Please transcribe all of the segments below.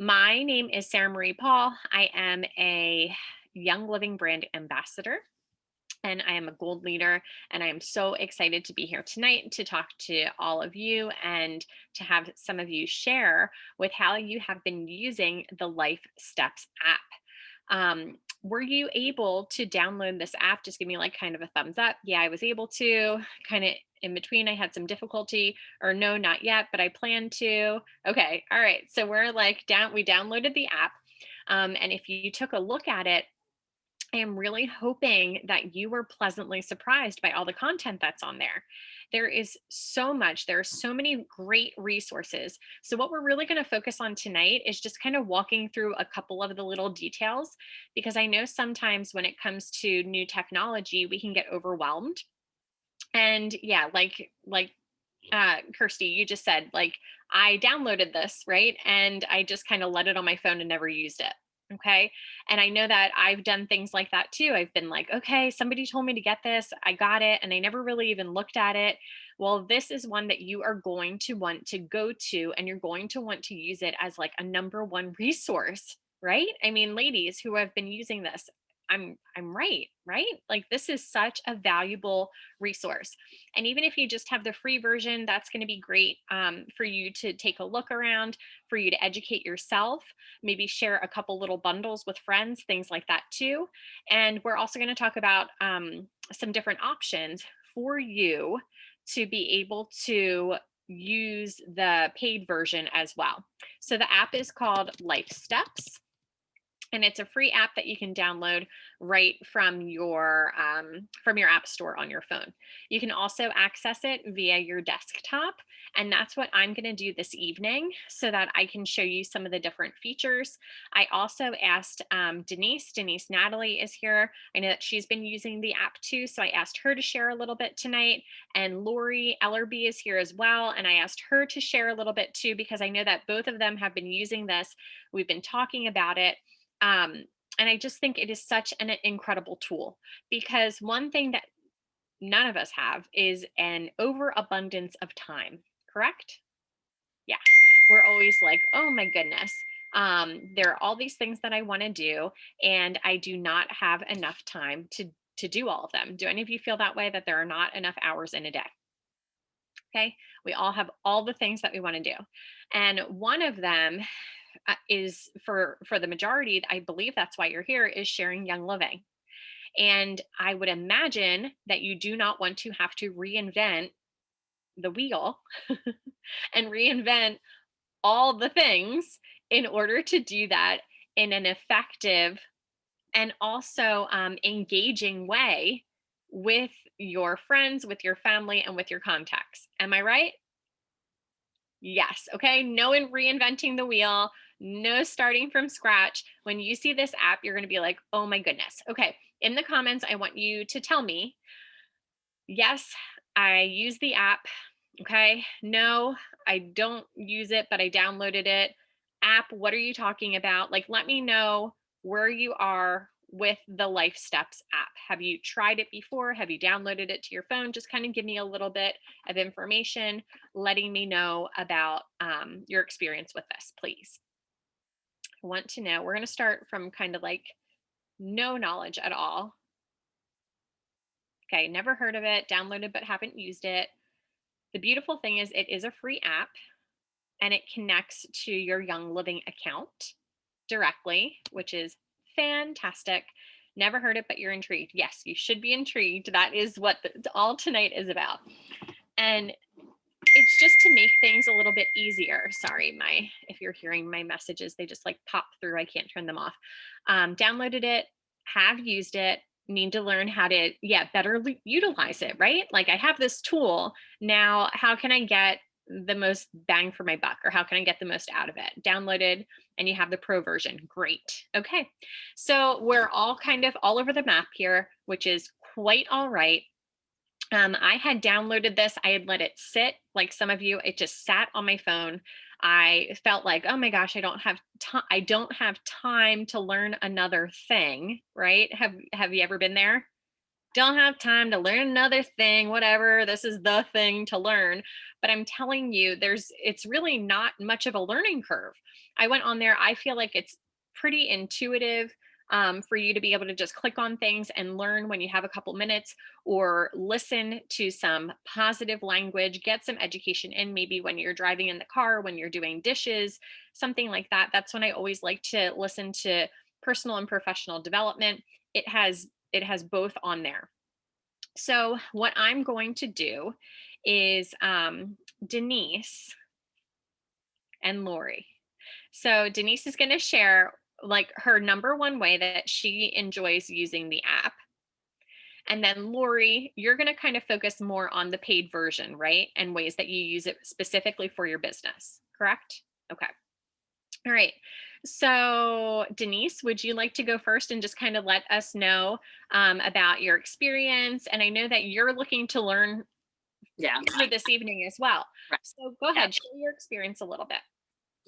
My name is Sarah Marie Paul. I am a Young Living brand ambassador and I am a gold leader. And I am so excited to be here tonight to talk to all of you and to have some of you share with how you have been using the Life Steps app. Were you able to download this app? Just give me like kind of a thumbs up. Yeah, I was able to. Kind of in between, I had some difficulty, or no, not yet, but I plan to. Okay, all right. So we're like we downloaded the app. And if you took a look at it, I am really hoping that you were pleasantly surprised by all the content that's on there. There is so much, there are so many great resources. So, what we're really going to focus on tonight is just kind of walking through a couple of the little details, because I know sometimes when it comes to new technology, we can get overwhelmed. And yeah, Kirsty, you just said, like, I downloaded this, right? And I just kind of let it on my phone and never used it. Okay. And I know that I've done things like that too. I've been like, okay, somebody told me to get this. I got it. And I never really even looked at it. Well, this is one that you are going to want to go to, and you're going to want to use it as like a number one resource, right? I mean, ladies who have been using this, I'm right, right? Like, this is such a valuable resource. And even if you just have the free version, that's going to be great for you to take a look around, for you to educate yourself, maybe share a couple little bundles with friends, things like that too. And we're also going to talk about some different options for you to be able to use the paid version as well. So the app is called Life Steps, and it's a free app that you can download right from your app store on your phone. You can also access it via your desktop, and that's what I'm going to do this evening so that I can show you some of the different features. I also asked Denise Natalie is here. I know that she's been using the app too, so I asked her to share a little bit tonight. And Lori Ellerby is here as well, and I asked her to share a little bit too, because I know that both of them have been using this. We've been talking about it. And I just think it is such an incredible tool, because one thing that none of us have is an overabundance of time, correct? Yeah. We're always like, oh my goodness, there are all these things that I want to do, and I do not have enough time to do all of them. Do any of you feel that way, that there are not enough hours in a day? Okay. We all have all the things that we want to do. And one of them is for the majority, I believe that's why you're here, is sharing Young Living. And I would imagine that you do not want to have to reinvent the wheel and reinvent all the things in order to do that in an effective and also engaging way with your friends, with your family, and with your contacts. Am I right? Yes. Okay. No reinventing the wheel, no starting from scratch. When you see this app, you're going to be like, oh my goodness. Okay. In the comments, I want you to tell me, yes, I use the app. Okay. No, I don't use it, but I downloaded it. App, what are you talking about? Like, let me know where you are with the Life Steps app. Have you tried it before? Have you downloaded it to your phone? Just kind of give me a little bit of information, letting me know about your experience with this, please. I want to know. We're going to start from kind of like no knowledge at all. Okay, never heard of it, downloaded but haven't used it. The beautiful thing is it is a free app, and it connects to your Young Living account directly, which is fantastic. Never heard it, but you're intrigued. Yes, you should be intrigued. That is what all tonight is about. And it's just to make things a little bit easier. Sorry, if you're hearing my messages, they just like pop through. I can't turn them off. Downloaded it, have used it, need to learn how to, better utilize it, right? Like, I have this tool now. How can I get the most bang for my buck, or how can I get the most out of it? Downloaded, and you have the pro version. Great. Okay. So we're all kind of all over the map here, which is quite all right. I had downloaded this. I had let it sit, like some of you. It just sat on my phone. I felt like, oh my gosh, I don't have time. I don't have time to learn another thing. Right? Have you ever been there? don't have time to learn another thing, whatever. This is the thing to learn. But I'm telling you, it's really not much of a learning curve. I went on there. I feel like it's pretty intuitive, for you to be able to just click on things and learn when you have a couple minutes, or listen to some positive language, get some education in, maybe when you're driving in the car, when you're doing dishes, something like that. That's when I always like to listen to personal and professional development. It has both on there. So what I'm going to do is, Denise and Lori. So Denise is going to share like her number one way that she enjoys using the app. And then Lori, you're going to kind of focus more on the paid version, right? And ways that you use it specifically for your business, correct? Okay. All right. So, Denise, would you like to go first and just kind of let us know, about your experience? And I know that you're looking to learn Yeah. for this evening as well. Right. So, go Yeah. ahead, share your experience a little bit.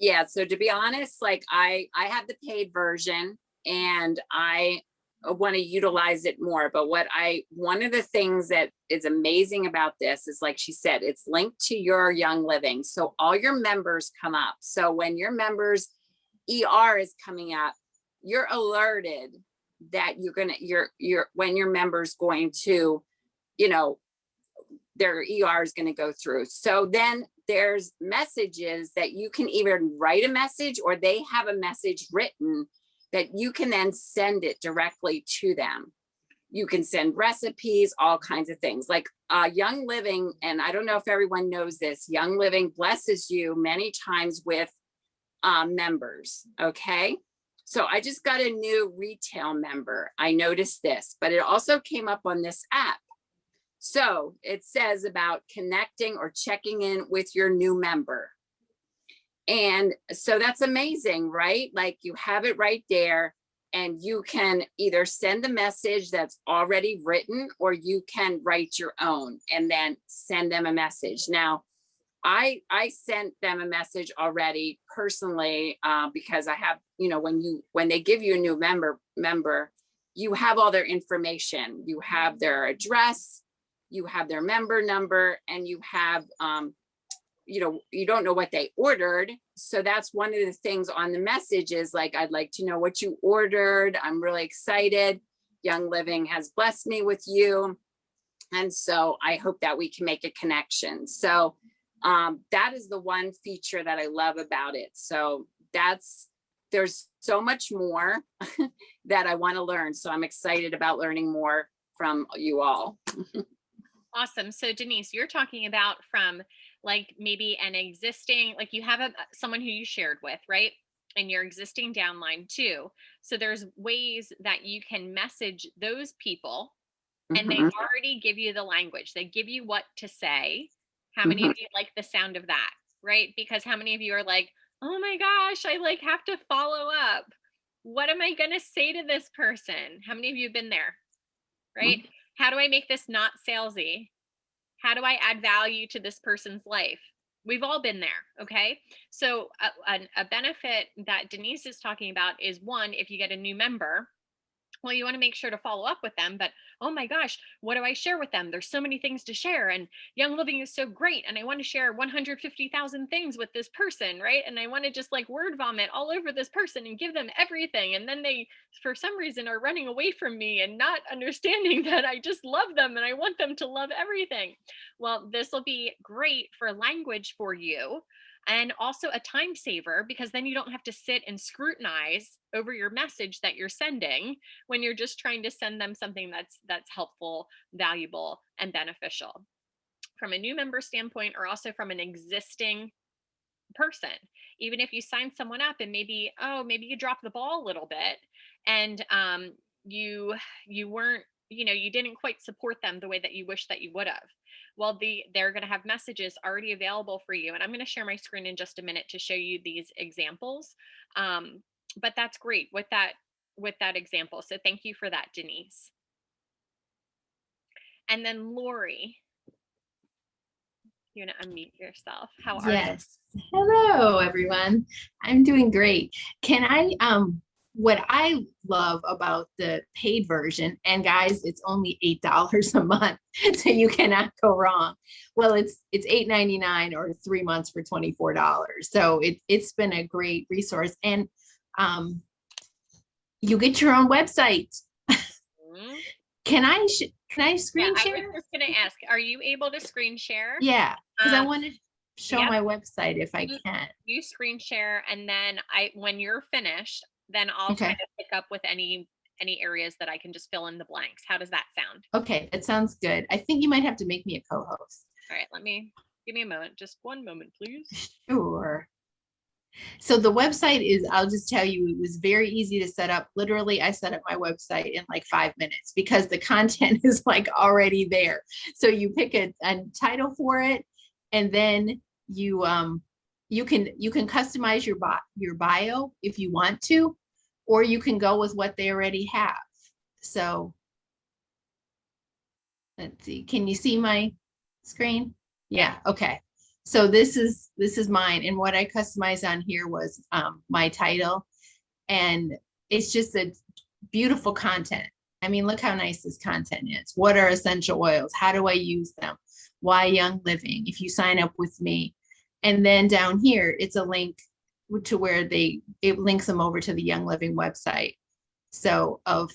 Yeah. So to be honest, like I have the paid version and I want to utilize it more. But one of the things that is amazing about this is, like she said, it's linked to your Young Living. So all your members come up. So when your members ER is coming up, you're alerted that when your member's going to, you know, their ER is going to go through. So then there's messages that you can either write a message or they have a message written that you can then send it directly to them. You can send recipes, all kinds of things like Young Living. And I don't know if everyone knows this, Young Living blesses you many times with members. Okay. So I just got a new retail member. I noticed this, but it also came up on this app. So it says about connecting or checking in with your new member. And so that's amazing, right? Like you have it right there and you can either send the message that's already written or you can write your own and then send them a message. Now, I sent them a message already personally because I have, when they give you a new member, you have all their information. You have their address, you have their member number, and you have, you don't know what they ordered. So that's one of the things on the message is like, I'd like to know what you ordered. I'm really excited. Young Living has blessed me with you. And so I hope that we can make a connection. So that is the one feature that I love about it. So there's so much more that I want to learn. So I'm excited about learning more from you all. Awesome. So Denise, you're talking about from like maybe an existing, like you have someone who you shared with, right? And your existing downline too. So there's ways that you can message those people and they already give you the language. They give you what to say. How many of you like the sound of that, right? Because how many of you are like, oh my gosh, I like have to follow up. What am I going to say to this person? How many of you have been there, right? How do I make this not salesy? How do I add value to this person's life? We've all been there. Okay. So a benefit that Denise is talking about is one, if you get a new member, well, you want to make sure to follow up with them, but oh my gosh, what do I share with them? There's so many things to share, and Young Living is so great, and I want to share 150,000 things with this person, right? And I want to just like word vomit all over this person and give them everything, and then they for some reason are running away from me and not understanding that I just love them and I want them to love everything. Well, this will be great for language for you, and also a time saver, because then you don't have to sit and scrutinize over your message that you're sending when you're just trying to send them something that's helpful, valuable, and beneficial from a new member standpoint, or also from an existing person. Even if you sign someone up and maybe you drop the ball a little bit, and you weren't, you didn't quite support them the way that you wish that you would have. Well, they're going to have messages already available for you, and I'm going to share my screen in just a minute to show you these examples. But that's great with that example. So thank you for that, Denise. And then Lori, you want to unmute yourself. How are you? Yes. Hello, everyone. I'm doing great. Can I what I love about the paid version, and guys, it's only $8 a month, so you cannot go wrong. Well, it's $8.99 or 3 months for $24. So it's been a great resource, and um, you get your own website. Mhm. Can I Yeah, screen I was share? just going to ask, are you able to screen share? Yeah, because I Um, want to show yep, my website if I you, can. you screen share, and then when you're finished, then I'll kind Okay. of pick up with any areas that I can just fill in the blanks. How does that sound? Okay, that sounds good. I think you might have to make me a co-host. All right, give me a moment. Just one moment, please. Sure. So the website is, I'll just tell you, it was very easy to set up. Literally, I set up my website in like 5 minutes because the content is like already there. So you pick a title for it, and then you can customize your bio if you want to, or you can go with what they already have. So let's see. Can you see my screen? Yeah. Yeah. Okay. So this is mine, and what I customized on here was my title, and it's just a beautiful content. I mean, look how nice this content is. What are essential oils? How do I use them? Why Young Living? If you sign up with me, and then down here, it's a link to where it links them over to the Young Living website. So of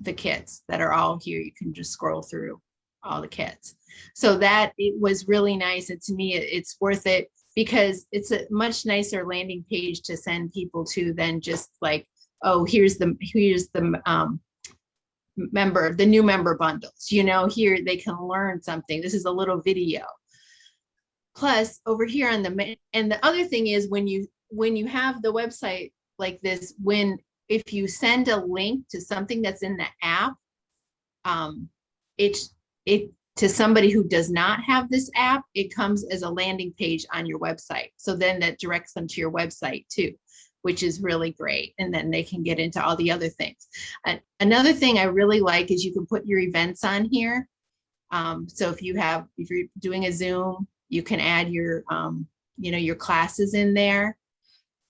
the kits that are all here, you can just scroll through all the kits. So that it was really nice, and to me it's worth it because it's a much nicer landing page to send people to than just like, oh, here's the new member bundles, here they can learn something. This is a little video. Plus over here and the other thing is when you have the website like this, if you send a link to something that's in the app, um, it to somebody who does not have this app, it comes as a landing page on your website. So then that directs them to your website too, which is really great. And then they can get into all the other things. Another thing I really like is you can put your events on here. So if you're doing a Zoom, you can add your classes in there.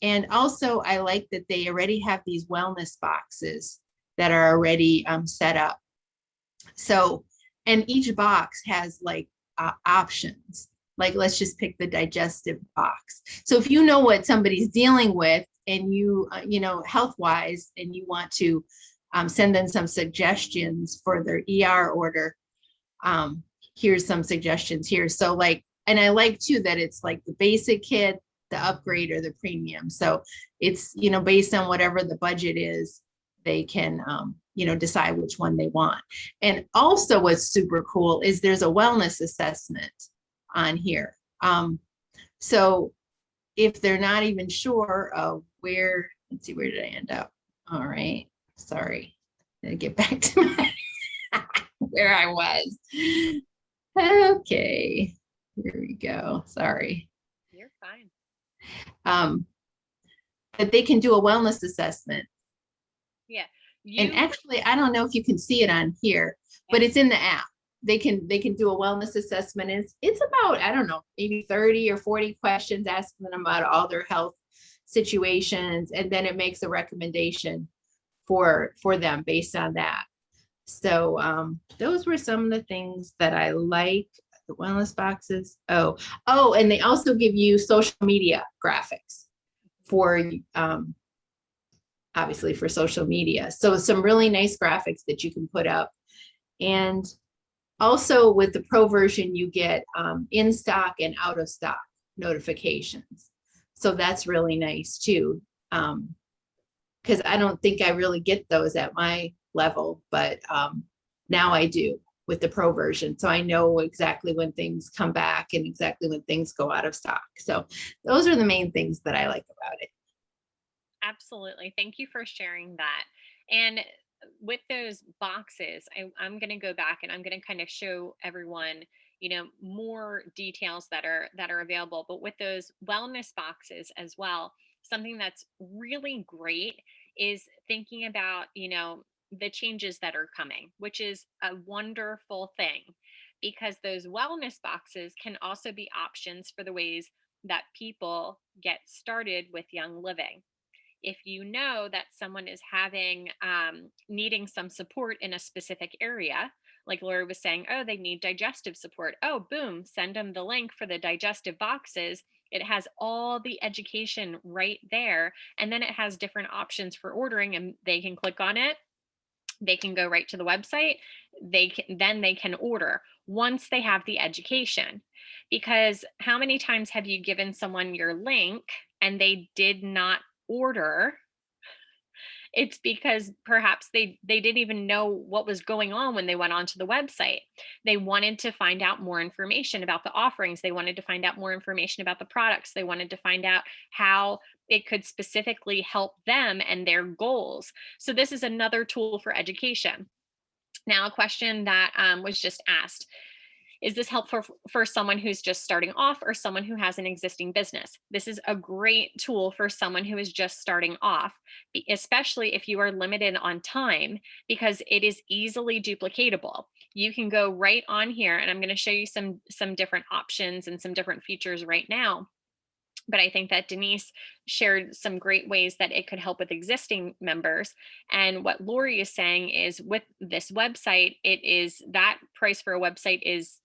And also I like that they already have these wellness boxes that are already set up. So, and each box has like options. Like, let's just pick the digestive box. So if you know what somebody's dealing with and health wise, and you want to send them some suggestions for their ER order, here's some suggestions here. So like, and I like too that it's like the basic kit, the upgrade, or the premium. So it's, based on whatever the budget is, they can, decide which one they want. And also what's super cool is there's a wellness assessment on here. So if they're not even sure of let's see, where did I end up? All right, sorry. Get back to where I was. Okay, here we go. Sorry. You're fine. But they can do a wellness assessment. Yeah. And actually, I don't know if you can see it on here, but it's in the app. They can do a wellness assessment. It's about, I don't know, maybe 30 or 40 questions asking them about all their health situations, and then it makes a recommendation for them based on that. So those were some of the things that I like. The wellness boxes. Oh, and they also give you social media graphics for obviously for social media. So some really nice graphics that you can put up. And also with the pro version, you get in stock and out of stock notifications. So that's really nice too. Because I don't think I really get those at my level, but now I do with the pro version. So I know exactly when things come back and exactly when things go out of stock. So those are the main things that I like about it. Absolutely. Thank you for sharing that. And with those boxes, I'm going to go back and I'm going to kind of show everyone, more details that are available. But with those wellness boxes as well, something that's really great is thinking about, the changes that are coming, which is a wonderful thing because those wellness boxes can also be options for the ways that people get started with Young Living. if you know that someone is having needing some support in a specific area, like Lori was saying, oh, they need digestive support. Oh, boom, send them the link for the digestive boxes. It has all the education right there. And then it has different options for ordering, and they can click on it. They can go right to the website. They can order once they have the education. Because how many times have you given someone your link and they did not order? It's because perhaps they didn't even know what was going on when they went onto the website. They wanted to find out more information about the offerings. They wanted to find out more information about the products. They wanted to find out how it could specifically help them and their goals. So this is another tool for education. Now, a question that was just asked: is this helpful for someone who's just starting off or someone who has an existing business? This is a great tool for someone who is just starting off, especially if you are limited on time, because it is easily duplicatable. You can go right on here, and I'm going to show you some different options and some different features right now. But I think that Denise shared some great ways that it could help with existing members. And what Lori is saying is, with this website, it is that price for a website is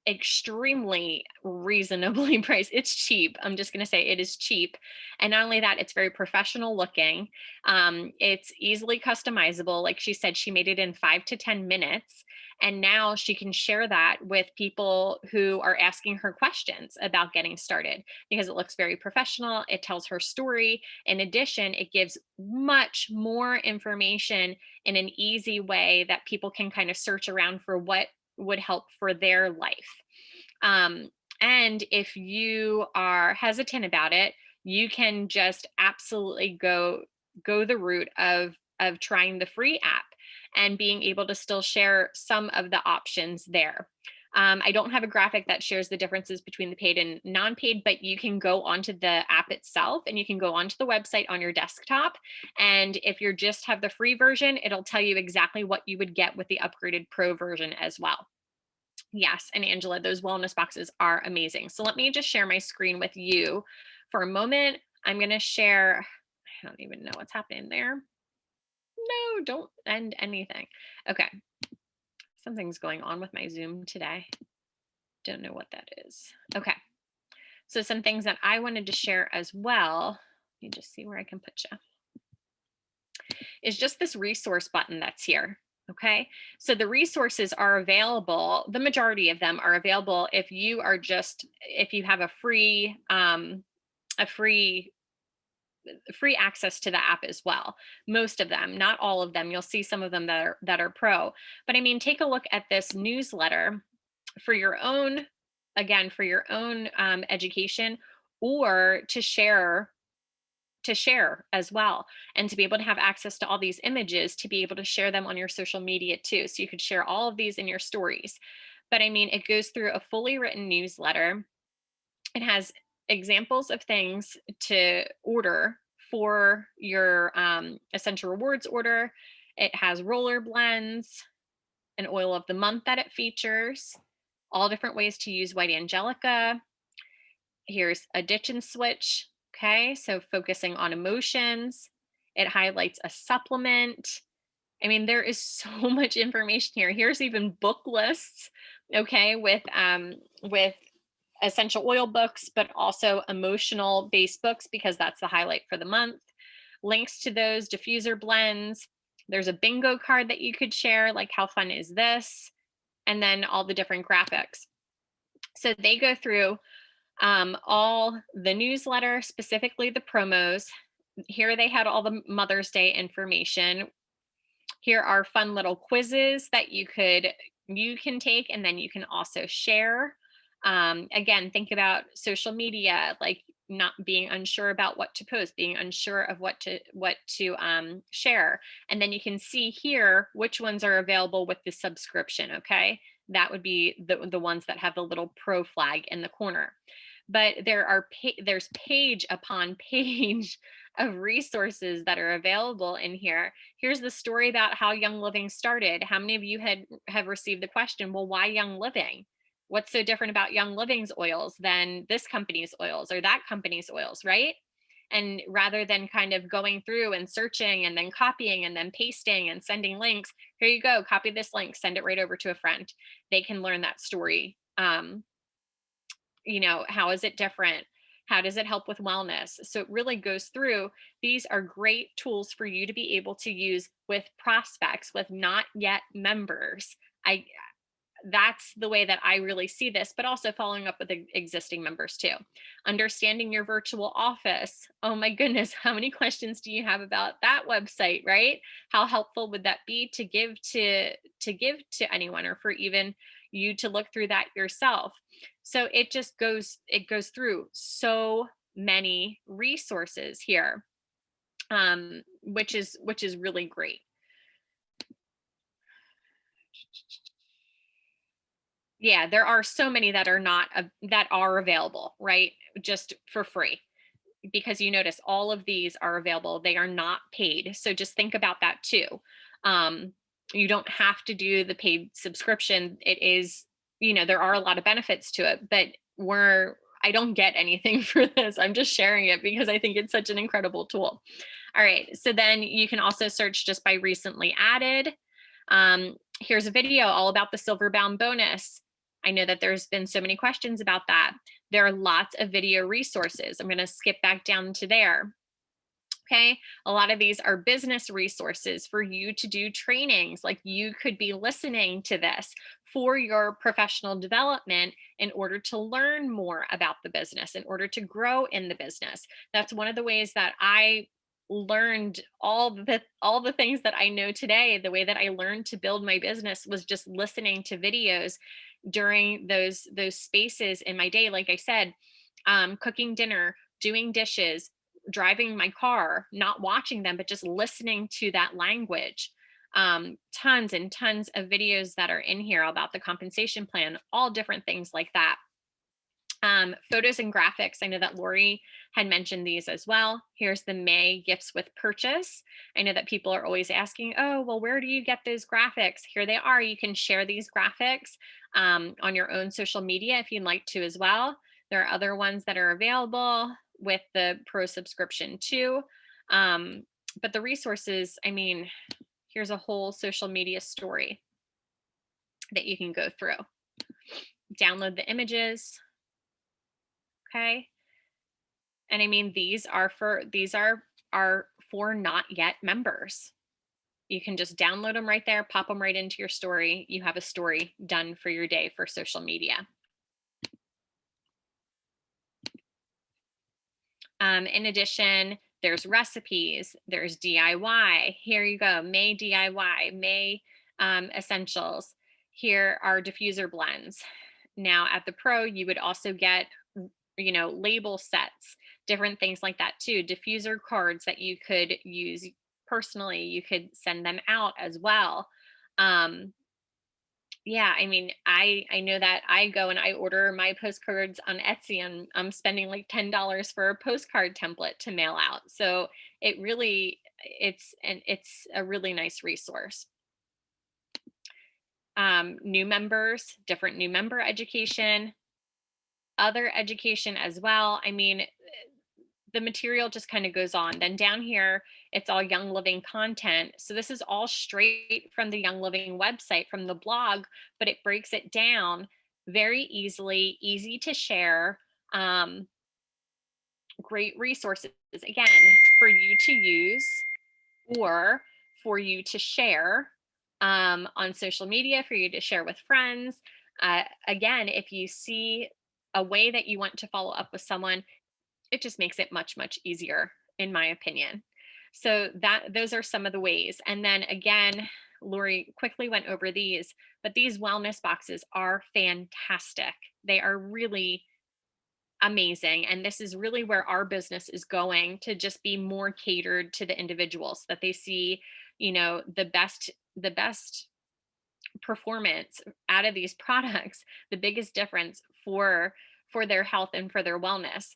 extremely reasonably priced. It's cheap. I'm just going to say it is cheap. And not only that, it's very professional looking. It's easily customizable. Like she said, she made it in 5 to 10 minutes. And now she can share that with people who are asking her questions about getting started, because it looks very professional. It tells her story. In addition, it gives much more information in an easy way that people can kind of search around for what would help for their life. And if you are hesitant about it, you can just absolutely go the route of trying the free app and being able to still share some of the options there. I don't have a graphic that shares the differences between the paid and non-paid, but you can go onto the app itself and you can go onto the website on your desktop. And if you just have the free version, it'll tell you exactly what you would get with the upgraded pro version as well. Yes, and Angela, those wellness boxes are amazing. So let me just share my screen with you for a moment. I'm going to share, I don't even know what's happening there. No, don't end anything. Okay. Something's going on with my Zoom today. Don't know what that is. Okay. So some things that I wanted to share as well. Let me just see where I can put you. Is just this resource button that's here. Okay. So the resources are available. The majority of them are available if you have a free access to the app as well. Most of them, not all of them. You'll see some of them that are pro. But I mean, take a look at this newsletter for your own, again, for your own education, or to share as well, and to be able to have access to all these images, to be able to share them on your social media too. So you could share all of these in your stories. But I mean, it goes through a fully written newsletter. It has examples of things to order for your essential rewards order. It has roller blends, an oil of the month that it features, all different ways to use white angelica. Here's a ditch and switch. Okay, so focusing on emotions. It highlights a supplement. I mean, there is so much information here. Here's even book lists, okay, with essential oil books, but also emotional based books, because that's the highlight for the month. Links to those diffuser blends. There's a bingo card that you could share, like how fun is this? And then all the different graphics. So they go through all the newsletter, specifically the promos. Here they had all the Mother's Day information. Here are fun little quizzes that you can take, and then you can also share. Again, think about social media, like not being unsure about what to post, being unsure of what to share. And then you can see here which ones are available with the subscription. Okay, that would be the ones that have the little pro flag in the corner. But there's page upon page of resources that are available in here. Here's the story about how Young Living started. How many of you have received the question, well, why Young Living? What's so different about Young Living's oils than this company's oils or that company's oils, right? And rather than kind of going through and searching and then copying and then pasting and sending links, here you go, copy this link, send it right over to a friend. They can learn that story. How is it different? How does it help with wellness? So it really goes through. These are great tools for you to be able to use with prospects, with not yet members. That's the way that I really see this, but also following up with existing members too. Understanding your virtual office. Oh my goodness, how many questions do you have about that website, right? How helpful would that be to give to anyone, or for even you to look through that yourself? So it goes through so many resources here, which is really great. Yeah, there are so many that are not that are available, right? Just for free, because you notice all of these are available. They are not paid. So just think about that too. Um, you don't have to do the paid subscription. It is, there are a lot of benefits to it, but I don't get anything for this. I'm just sharing it because I think it's such an incredible tool. All right. So then you can also search just by recently added. Here's a video all about the silver bound bonus. I know that there's been so many questions about that. There are lots of video resources. I'm going to skip back down to there. Okay. A lot of these are business resources for you to do trainings. Like, you could be listening to this for your professional development in order to learn more about the business, in order to grow in the business. That's one of the ways that I learned all the things that I know today. The way that I learned to build my business was just listening to videos during those spaces in my day. Like I said, cooking dinner, doing dishes, driving my car, not watching them, but just listening to that language. Tons and tons of videos that are in here about the compensation plan, all different things like that. Photos and graphics. I know that Lori had mentioned these as well. Here's the May gifts with purchase. I know that people are always asking, oh, well, where do you get those graphics? Here they are. You can share these graphics on your own social media if you'd like to as well. There are other ones that are available with the pro subscription too. But the resources, I mean, here's a whole social media story that you can go through. Download the images. Okay. And I mean, these are for not yet members. You can just download them right there, pop them right into your story. You have a story done for your day for social media. In addition, there's recipes, there's DIY. Here you go, May DIY, May essentials. Here are diffuser blends. Now at the pro, you would also get, label sets, different things like that too. Diffuser cards that you could use personally. You could send them out as well. Yeah, I mean, I know that I go and I order my postcards on Etsy, and I'm spending like $10 for a postcard template to mail out. So it's a really nice resource. New members, different new member education, other education as well. I mean, the material just kind of goes on. Then down here, it's all Young Living content. So this is all straight from the Young Living website, from the blog, but it breaks it down very easily, easy to share. Great resources, again, for you to use or for you to share on social media, for you to share with friends. Again, if you see a way that you want to follow up with someone, it just makes it much, much easier, in my opinion. So those are some of the ways. And then again, Lori quickly went over these, but these wellness boxes are fantastic. They are really amazing. And this is really where our business is going, to just be more catered to the individuals, that they see, the best performance out of these products, the biggest difference for their health and for their wellness.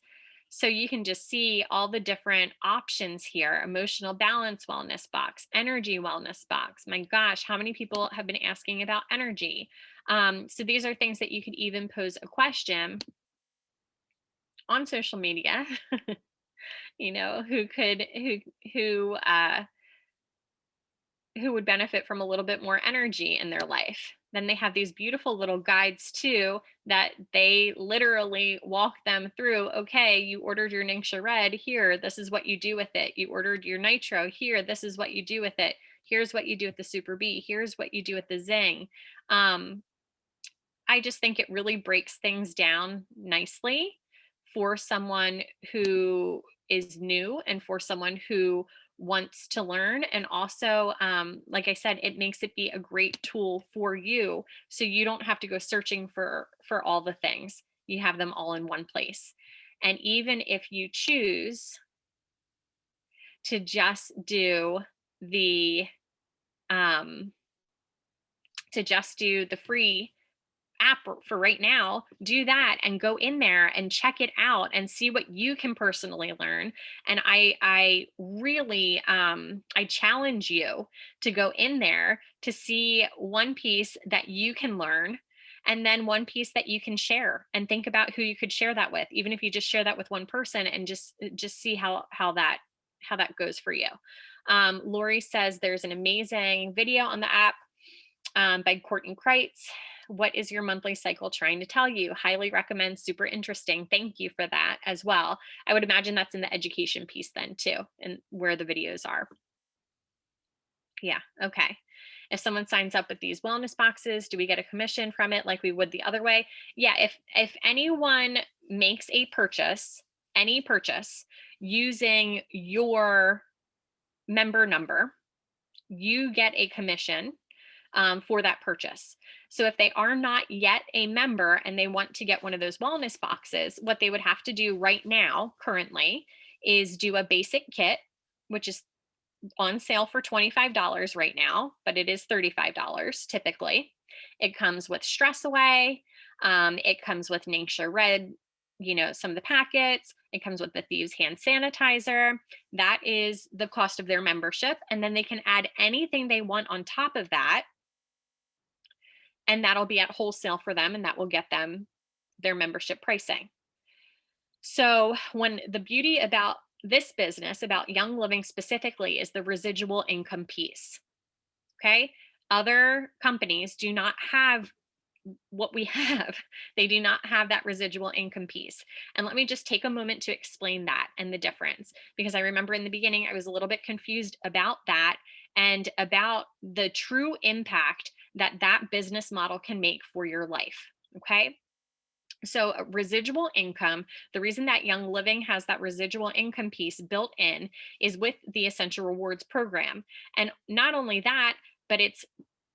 So you can just see all the different options here. Emotional balance wellness box, energy wellness box. My gosh, how many people have been asking about energy? So these are things that you could even pose a question on social media who could who would benefit from a little bit more energy in their life. Then they have these beautiful little guides too that they literally walk them through. Okay, you ordered your Ningxia Red here. This is what you do with it. You ordered your Nitro here. This is what you do with it. Here's what you do with the Super B. Here's what you do with the Zing. I just think it really breaks things down nicely for someone who is new and for someone who wants to learn. And also, like I said, it makes it be a great tool for you. So you don't have to go searching for all the things. You have them all in one place. And even if you choose to just do the free app for right now, do that and go in there and check it out and see what you can personally learn. And I really I challenge you to go in there to see one piece that you can learn and then one piece that you can share, and think about who you could share that with, even if you just share that with one person, and just see how that goes for you. Lori says there's an amazing video on the app by Courtney Kreitz. What is your monthly cycle trying to tell you? Highly recommend. Super interesting. Thank you for that as well. I would imagine that's in the education piece then too, and where the videos are. Yeah. Okay. If someone signs up with these wellness boxes, do we get a commission from it like we would the other way? Yeah. If anyone makes a purchase, any purchase using your member number, you get a commission for that purchase. So if they are not yet a member and they want to get one of those wellness boxes, what they would have to do right now, currently, is do a basic kit, which is on sale for $25 right now, but it is $35 typically. It comes with Stress Away. It comes with Ningxia Red, some of the packets. It comes with the Thieves hand sanitizer. That is the cost of their membership. And then they can add anything they want on top of that, and that'll be at wholesale for them, and that will get them their membership pricing. So when the beauty about this business, about Young Living specifically, is the residual income piece. Okay. Other companies do not have what we have. They do not have that residual income piece. And let me just take a moment to explain that and the difference, because I remember in the beginning, I was a little bit confused about that and about the true impact that that business model can make for your life. Okay. So residual income, the reason that Young Living has that residual income piece built in is with the Essential Rewards program. And not only that, but it's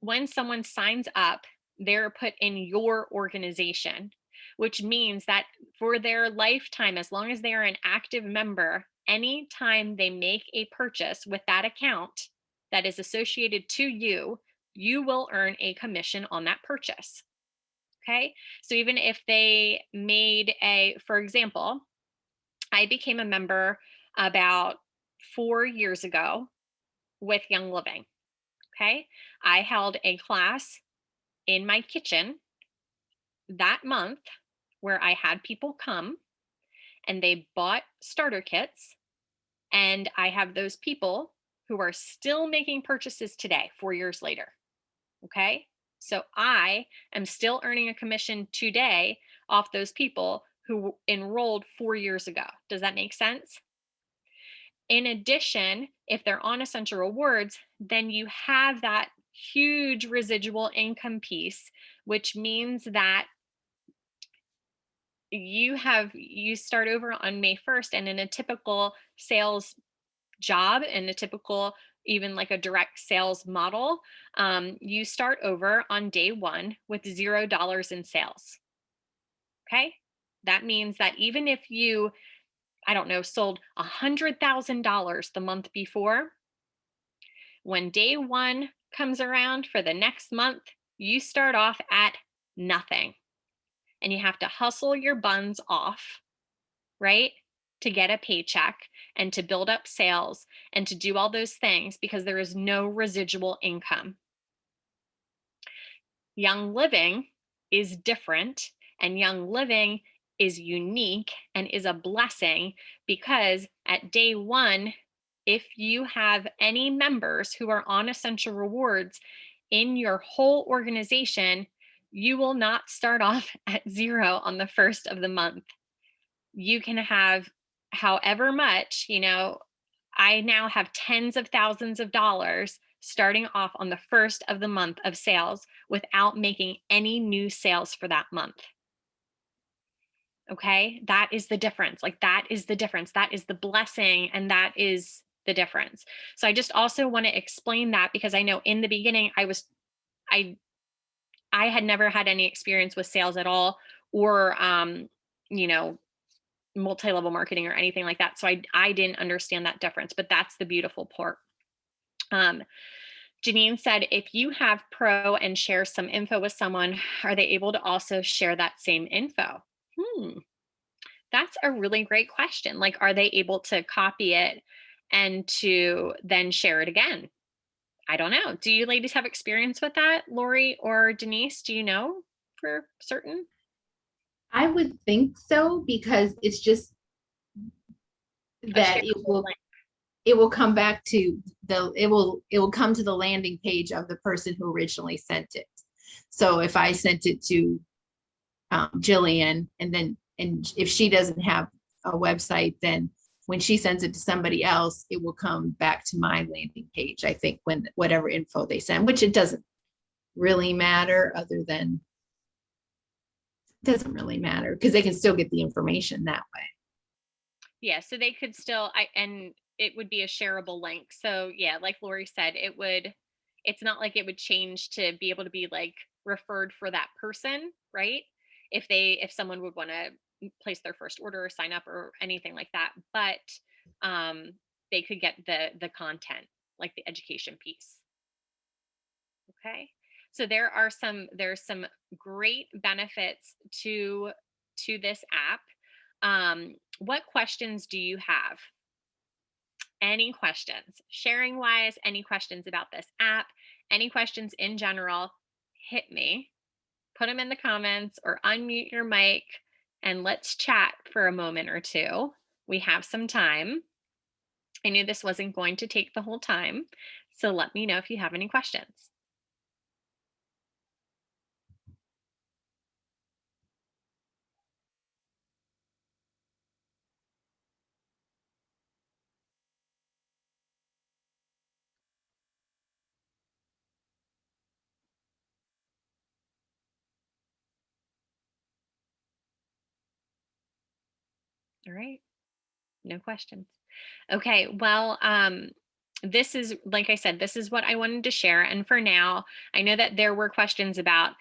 when someone signs up, they're put in your organization, which means that for their lifetime, as long as they are an active member, anytime they make a purchase with that account that is associated to you, you will earn a commission on that purchase. Okay. So even if they made for example, I became a member about 4 years ago with Young Living. Okay. I held a class in my kitchen that month where I had people come and they bought starter kits. And I have those people who are still making purchases today, 4 years later. Okay. So I am still earning a commission today off those people who enrolled 4 years ago. Does that make sense? In addition, if they're on Essential Rewards, then you have that huge residual income piece, which means that you start over on May 1st, and in a typical sales job, in a typical, even like a direct sales model, you start over on day one with $0 in sales. Okay. That means that even if you, I don't know, sold $100,000 the month before, when day one comes around for the next month, you start off at nothing. And you have to hustle your buns off, right, to get a paycheck and to build up sales and to do all those things, because there is no residual income. Young Living is different, and Young Living is unique and is a blessing, because at day one, if you have any members who are on Essential Rewards in your whole organization, you will not start off at zero on the first of the month. You can have however much, I now have tens of thousands of dollars starting off on the first of the month of sales without making any new sales for that month. Okay. That is the difference. Like, that is the difference. That is the blessing. And that is the difference. So I just also want to explain that, because I know in the beginning I had never had any experience with sales at all, or you know, multi-level marketing or anything like that. So I didn't understand that difference, but that's the beautiful part. Janine said, if you have pro and share some info with someone, are they able to also share that same info? That's a really great question. Like, are they able to copy it and to then share it again? I don't know. Do you ladies have experience with that? Lori or Denise, do you know for certain? I would think so, because it's just A that shareable link. it will come back to it will come to the landing page of the person who originally sent it. So if I sent it to Jillian, and if she doesn't have a website, then when she sends it to somebody else, it will come back to my landing page, I think, when whatever info they send, which it doesn't really matter, other than it doesn't really matter because they can still get the information that way. Yeah, so they could still, and it would be a shareable link. So yeah, like Lori said, it's not like it would change to be able to be like referred for that person, right? If someone would want to place their first order or sign up or anything like that, but um they could get the content, like the education piece. Okay. So there's some great benefits to this app. What questions do you have? Any questions? Sharing wise, any questions about this app? Any questions in general? Hit me. Put them in the comments or unmute your mic and let's chat for a moment or two. We have some time. I knew this wasn't going to take the whole time, so let me know if you have any questions. All right. No questions. Okay. Well, this is, like I said, this is what I wanted to share. And for now, I know that there were questions about,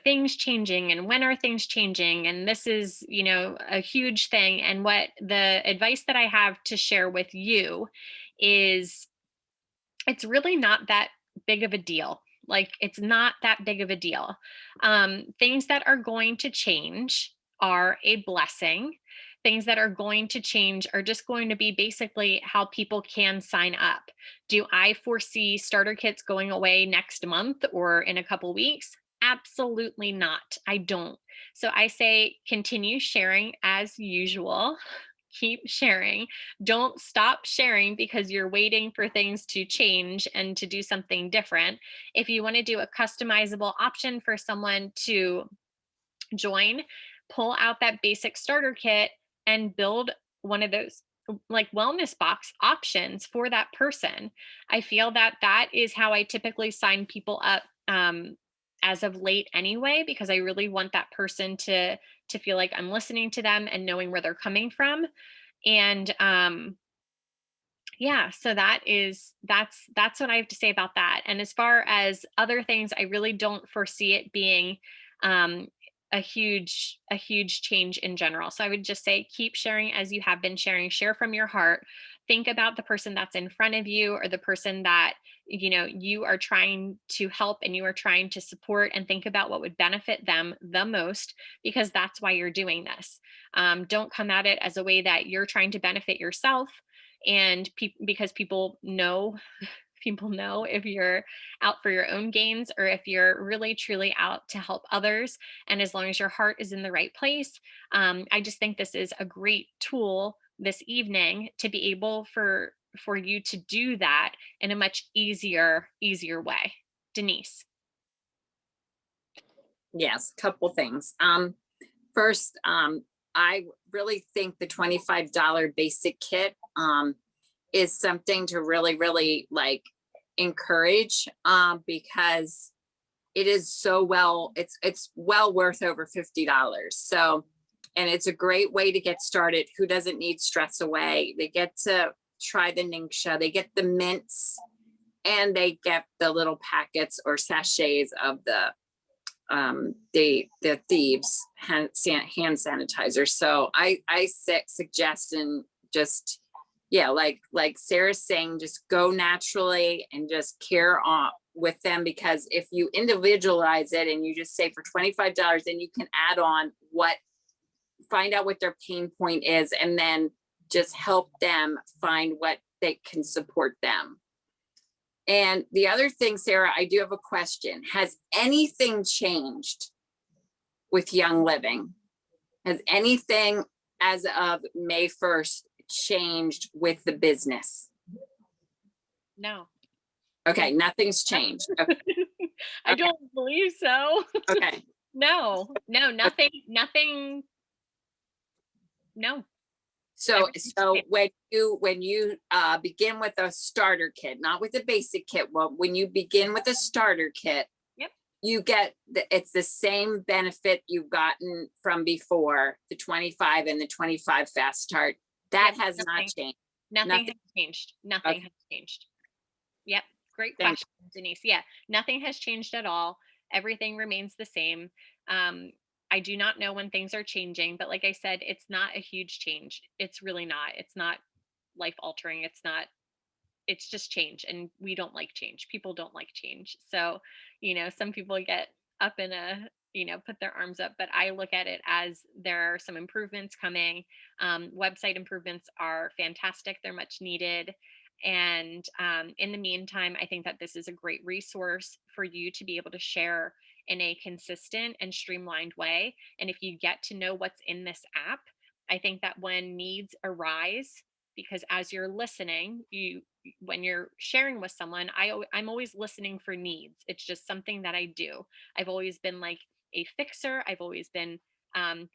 things changing and when are things changing. And this is, a huge thing. And what the advice that I have to share with you is, it's really not that big of a deal. Like, it's not that big of a deal. Things that are going to change are a blessing. Things that are going to change are just going to be basically how people can sign up. Do I foresee starter kits going away next month or in a couple weeks? Absolutely not. I don't. So I say continue sharing as usual. Keep sharing. Don't stop sharing because you're waiting for things to change and to do something different. If you want to do a customizable option for someone to join, pull out that basic starter kit and build one of those like wellness box options for that person. I feel that that is how I typically sign people up as of late anyway, because I really want that person to feel like I'm listening to them and knowing where they're coming from. And yeah, so that's what I have to say about that. And as far as other things, I really don't foresee it being um a huge change in general. So I would just say keep sharing as you have been sharing. Share from your heart. Think about the person that's in front of you, or the person that you are trying to help and you are trying to support, and think about what would benefit them the most, because that's why you're doing this. Don't come at it as a way that you're trying to benefit yourself, and because people know people know if you're out for your own gains or if you're really truly out to help others. And as long as your heart is in the right place, I just think this is a great tool this evening to be able for you to do that in a much easier way. Denise. Yes, couple things. First, I really think the $25 basic kit is something to really like encourage, because it is so it's well worth over $50. So, and it's a great way to get started. Who doesn't need stress away? They get to try the Ningxia, they get the mints, and they get the little packets or sachets of the thieves hand sanitizer. So I suggest, and just, yeah, like Sarah's saying, just go naturally and just care on with them, because if you individualize it and you just say for $25, then you can add on find out what their pain point is, and then just help them find what they can support them. And the other thing, Sarah, I do have a question. Has anything changed with Young Living? Has anything as of May 1st changed with the business? No. Okay, nothing's changed. Okay. I don't believe so. Okay. No, nothing, no. So Everything's changed. when you begin with a starter kit, not with a basic kit, well, when you begin with a starter kit, Yep. you get it's the same benefit you've gotten from before, the 25 and the 25 fast start. That Yep, has not changed. Nothing has changed. Nothing Okay. has changed. Yep. Great Thank question, Denise. Yeah, nothing has changed at all. Everything remains the same. I do not know when things are changing, but like I said, it's not a huge change. It's really not. It's not life altering. It's just change. And we don't like change. People don't like change. So, some people get up in put their arms up, but I look at it as there are some improvements coming. Website improvements are fantastic. They're much needed. And in the meantime, I think that this is a great resource for you to be able to share in a consistent and streamlined way. And if you get to know what's in this app, I think that when needs arise, because as you're listening, when you're sharing with someone, I'm always listening for needs. It's just something that I do. I've always been like a fixer. I've always been a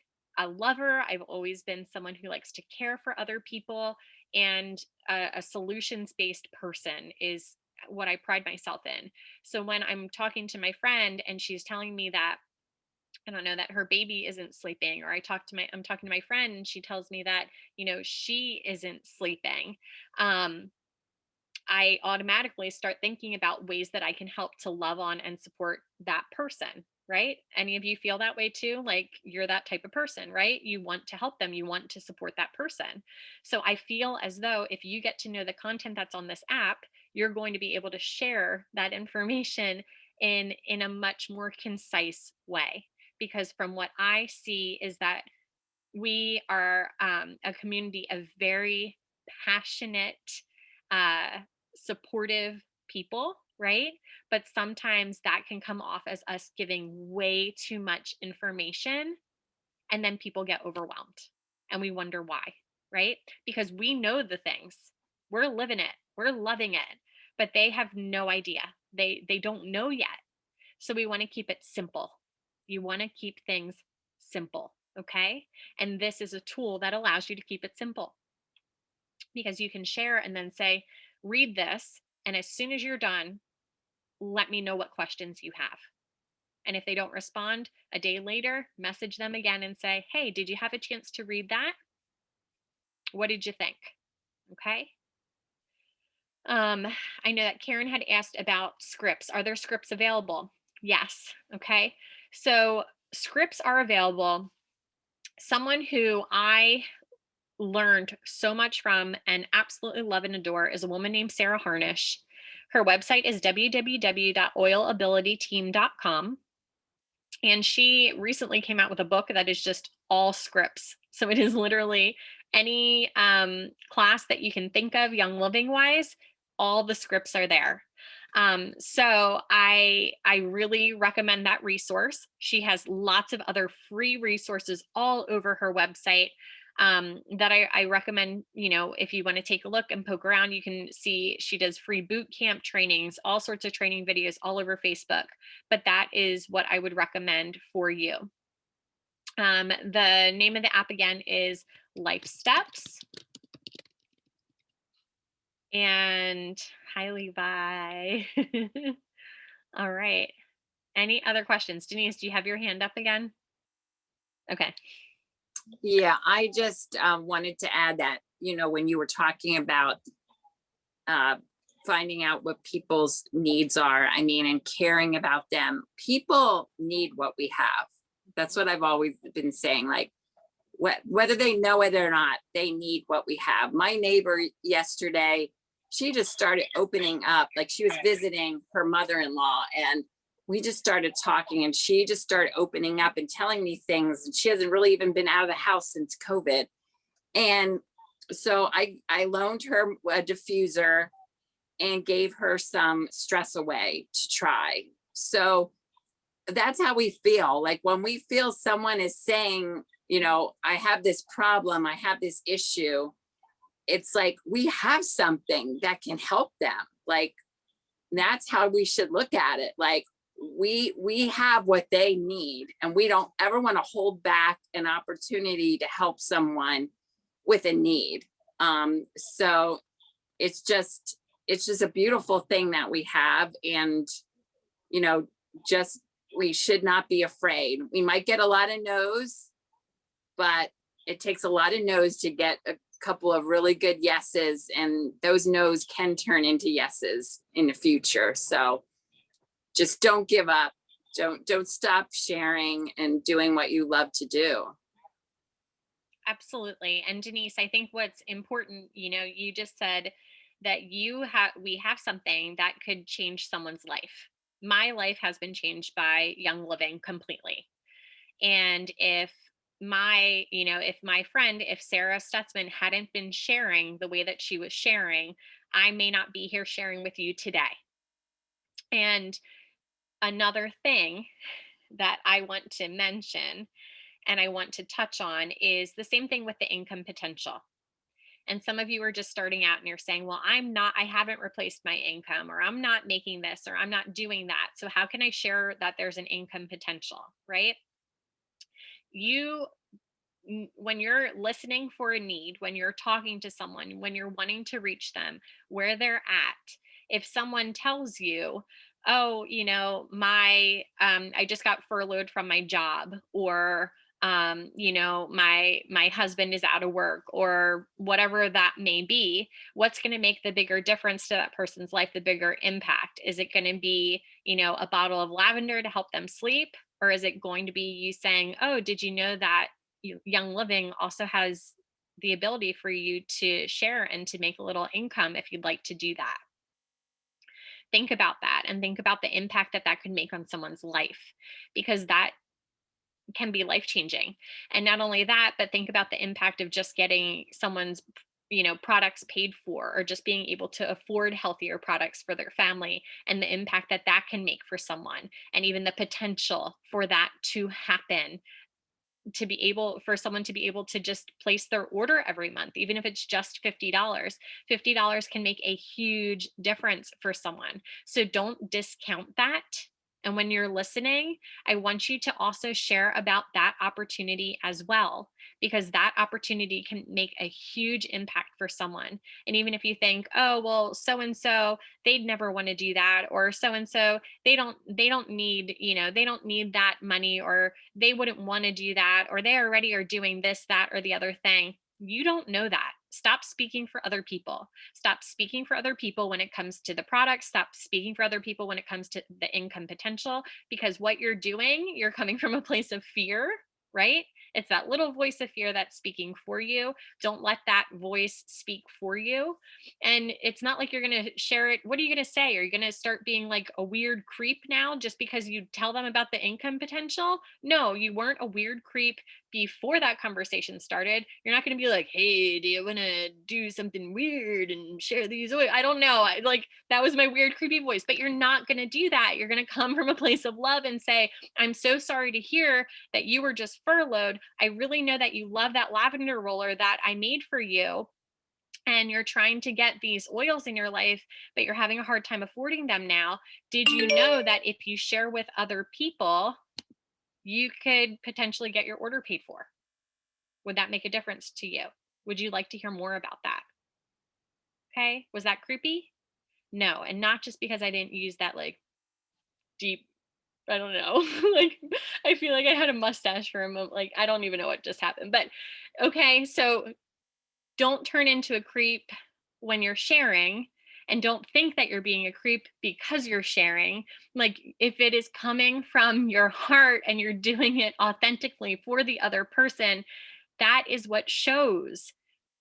lover. I've always been someone who likes to care for other people. And a solutions based person is what I pride myself in. So when I'm talking to my friend and she's telling me that, I don't know, that her baby isn't sleeping, or I'm talking to my friend and she tells me that, she isn't sleeping. I automatically start thinking about ways that I can help to love on and support that person, right? Any of you feel that way too? Like you're that type of person, right? You want to help them, you want to support that person. So I feel as though if you get to know the content that's on this app, you're going to be able to share that information in a much more concise way. Because from what I see is that we are a community of very passionate, uh, supportive people, right? But sometimes that can come off as us giving way too much information, and then people get overwhelmed and we wonder why, right? Because we know the things, we're living it, we're loving it, but they have no idea. They don't know yet. So we want to keep it simple. You want to keep things simple, okay? And this is a tool that allows you to keep it simple, because you can share and then say, read this, and as soon as you're done, let me know what questions you have. And if they don't respond a day later, message them again and say, hey, did you have a chance to read that? What did you think? Okay. I know that Karen had asked about scripts. Are there scripts available? Yes. Okay. So scripts are available. Someone who I learned so much from and absolutely love and adore is a woman named Sarah Harnish. Her website is www.oilabilityteam.com. And she recently came out with a book that is just all scripts. So it is literally any class that you can think of, Young Living wise, All the scripts are there. So I really recommend that resource. She has lots of other free resources all over her website, that I recommend. If you want to take a look and poke around, you can see she does free boot camp trainings, all sorts of training videos all over Facebook. But that is what I would recommend for you. The name of the app again is Life Steps. And hi, Levi. All right. Any other questions? Denise, do you have your hand up again? Okay. Yeah, I just wanted to add that, when you were talking about uh, finding out what people's needs are, I mean, and caring about them, people need what we have. That's what I've always been saying. Like, whether they know it or not, they need what we have. My neighbor yesterday, she just started opening up, like she was visiting her mother-in-law, and we just started talking, and she just started opening up and telling me things. And she hasn't really even been out of the house since COVID. And so I loaned her a diffuser and gave her some stress away to try. So that's how we feel. Like when we feel someone is saying, I have this problem, I have this issue, it's like we have something that can help them. Like that's how we should look at it. Like we have what they need, and we don't ever want to hold back an opportunity to help someone with a need. So it's just a beautiful thing that we have. And just we should not be afraid. We might get a lot of no's, but it takes a lot of no's to get a couple of really good yeses, and those no's can turn into yeses in the future. So just don't give up. Don't stop sharing and doing what you love to do. Absolutely. And Denise, I think what's important, you just said that we have something that could change someone's life. My life has been changed by Young Living completely. And if Sarah Stutzman hadn't been sharing the way that she was sharing, I may not be here sharing with you today. And another thing that I want to mention and I want to touch on is the same thing with the income potential. And some of you are just starting out and you're saying, well, I haven't replaced my income, or I'm not making this, or I'm not doing that. So how can I share that there's an income potential, right? When you're listening for a need, when you're talking to someone, when you're wanting to reach them where they're at, if someone tells you, oh, I just got furloughed from my job, or my husband is out of work, or whatever that may be, what's going to make the bigger difference to that person's life, the bigger impact? Is it going to be, a bottle of lavender to help them sleep? Or is it going to be you saying, oh, did you know that Young Living also has the ability for you to share and to make a little income if you'd like to do that? Think about that, and think about the impact that that could make on someone's life, because that can be life changing. And not only that, but think about the impact of just getting someone's products paid for, or just being able to afford healthier products for their family, and the impact that that can make for someone, and even the potential for that to happen, for someone to be able to just place their order every month, even if it's just $50. $50 can make a huge difference for someone. So don't discount that. And when you're listening, I want you to also share about that opportunity as well, because that opportunity can make a huge impact for someone. And even if you think, oh, well, so and so, they'd never want to do that, or so and so, they don't need, they don't need that money, or they wouldn't want to do that, or they already are doing this, that, or the other thing. You don't know that. Stop speaking for other people. Stop speaking for other people when it comes to the product. Stop speaking for other people when it comes to the income potential, because what you're doing, you're coming from a place of fear, right? It's that little voice of fear that's speaking for you. Don't let that voice speak for you. And it's not like you're going to share it. What are you going to say? Are you going to start being like a weird creep now just because you tell them about the income potential? No, you weren't a weird creep before that conversation started. You're not going to be like, hey, do you want to do something weird and share these? I don't know. Like, that was my weird, creepy voice, but you're not going to do that. You're going to come from a place of love and say, I'm so sorry to hear that you were just furloughed. I really know that you love that lavender roller that I made for you, and you're trying to get these oils in your life, but you're having a hard time affording them now. Did you know that if you share with other people, you could potentially get your order paid for? Would that make a difference to you? Would you like to hear more about that? Okay. Was that creepy? No. And not just because I didn't use that like deep, I don't know, like I feel like I had a mustache for a moment. Like, I don't even know what just happened. But okay. So don't turn into a creep when you're sharing, and don't think that you're being a creep because you're sharing. Like, if it is coming from your heart and you're doing it authentically for the other person, that is what shows.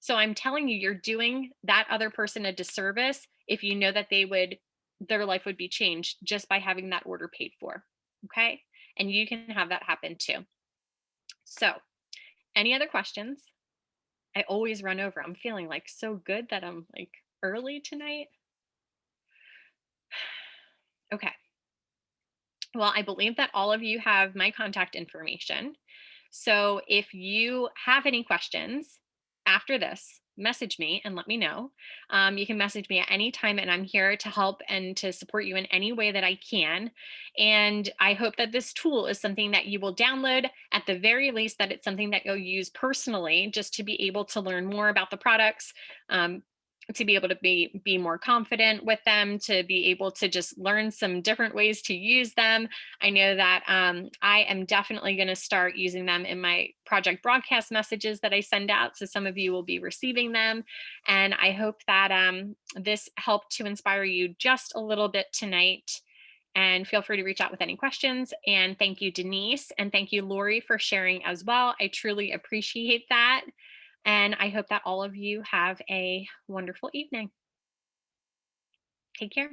So I'm telling you, you're doing that other person a disservice if you know that their life would be changed just by having that order paid for. Okay. And you can have that happen too. So, any other questions? I always run over. I'm feeling like so good that I'm like early tonight. Okay. Well, I believe that all of you have my contact information. So if you have any questions after this, message me and let me know. You can message me at any time, and I'm here to help and to support you in any way that I can. And I hope that this tool is something that you will download, at the very least, that it's something that you'll use personally, just to be able to learn more about the products. To be able to be more confident with them, to be able to just learn some different ways to use them. I know that I am definitely going to start using them in my project broadcast messages that I send out. So some of you will be receiving them. And I hope that this helped to inspire you just a little bit tonight. And feel free to reach out with any questions. And thank you, Denise. And thank you, Lori, for sharing as well. I truly appreciate that. And I hope that all of you have a wonderful evening. Take care.